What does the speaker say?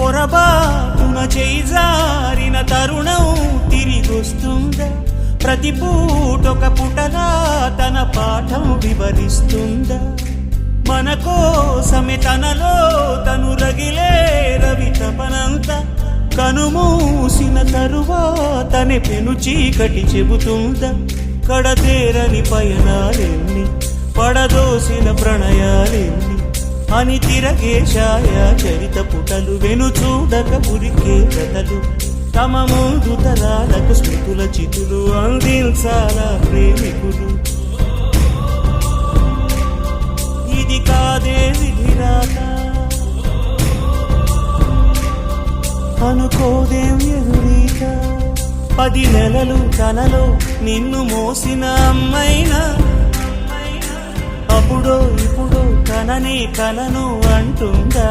పొరబాటున చేజారిన తరుణం తిరిగొస్తుందా? ప్రతి పూటొక పుటలా తన పాఠం వివరిస్తుందా? మన కోసమే తనలో తను రగిలే రవి తపనంతా కనుమూసిన తరువాతనే పెను చీకటి చెబుతుందా? కడతేరని పయనాలెన్ని, పడదోసిన ప్రణయాలెన్ని అని తిరగే ఛాయా చరిత పుటలు, వెను చూడక ఉరికే కథలు, తమ ముందు తరాలకు స్మృతుల చితులు అందించాలా ప్రేమికులు. ఇది కాదే విధిరాత, అనుకోదేం ఎదురీత. 10 నెలలు తనలో నిన్ను మోసిన అమ్మైనా అప్పుడో ఇప్పుడో కననే కలను అంటుందా?